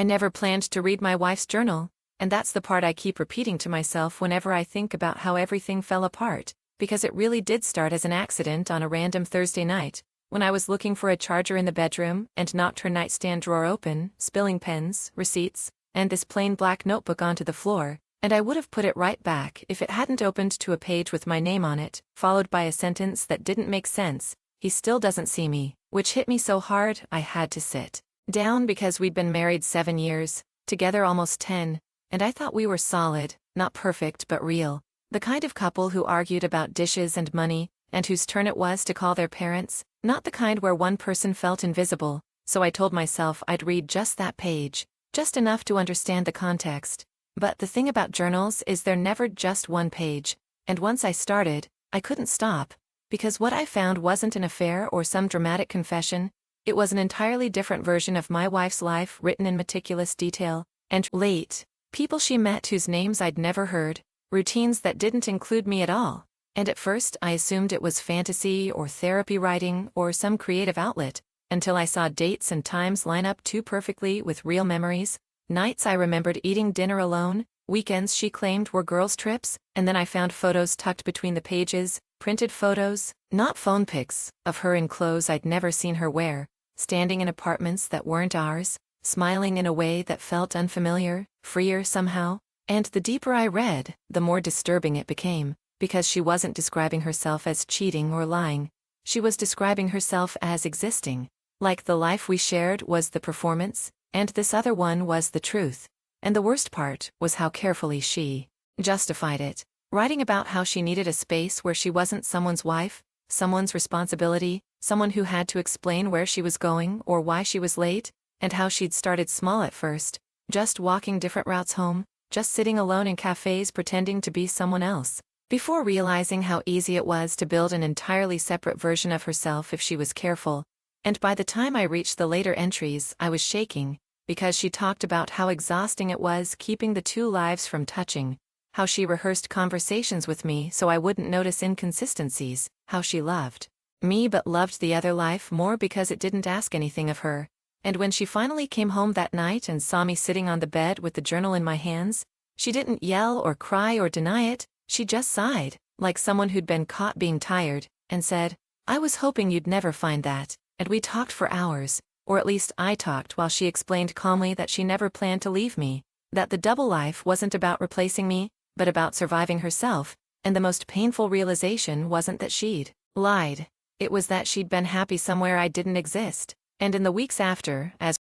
I never planned to read my wife's journal, and that's the part I keep repeating to myself whenever I think about how everything fell apart, because it really did start as an accident on a random Thursday night, when I was looking for a charger in the bedroom and knocked her nightstand drawer open, spilling pens, receipts, and this plain black notebook onto the floor, and I would have put it right back if it hadn't opened to a page with my name on it, followed by a sentence that didn't make sense: "He still doesn't see me," which hit me so hard I had to sit down because we'd been married 7 years, together almost 10, and I thought we were solid, not perfect but real, the kind of couple who argued about dishes and money, and whose turn it was to call their parents, not the kind where one person felt invisible. So I told myself I'd read just that page, just enough to understand the context. But the thing about journals is they're never just one page, and once I started, I couldn't stop, because what I found wasn't an affair or some dramatic confession. It was an entirely different version of my wife's life, written in meticulous detail, and late, people she met whose names I'd never heard, routines that didn't include me at all. And at first I assumed it was fantasy or therapy writing or some creative outlet, until I saw dates and times line up too perfectly with real memories, nights I remembered eating dinner alone, weekends she claimed were girls' trips, and then I found photos tucked between the pages, printed photos, not phone pics, of her in clothes I'd never seen her wear, standing in apartments that weren't ours, smiling in a way that felt unfamiliar, freer somehow. And the deeper I read, the more disturbing it became, because she wasn't describing herself as cheating or lying. She was describing herself as existing, like the life we shared was the performance, and this other one was the truth. And the worst part was how carefully she justified it, writing about how she needed a space where she wasn't someone's wife, someone's responsibility, someone who had to explain where she was going or why she was late, and how she'd started small at first, just walking different routes home, just sitting alone in cafes pretending to be someone else, before realizing how easy it was to build an entirely separate version of herself if she was careful. And by the time I reached the later entries, I was shaking, because she talked about how exhausting it was keeping the two lives from touching, how she rehearsed conversations with me so I wouldn't notice inconsistencies, how she loved me but loved the other life more because it didn't ask anything of her. And when she finally came home that night and saw me sitting on the bed with the journal in my hands, she didn't yell or cry or deny it, she just sighed, like someone who'd been caught being tired, and said, "I was hoping you'd never find that." And we talked for hours, or at least I talked, while she explained calmly that she never planned to leave me, that the double life wasn't about replacing me, but about surviving herself, and the most painful realization wasn't that she'd lied. It was that she'd been happy somewhere I didn't exist. And in the weeks after, as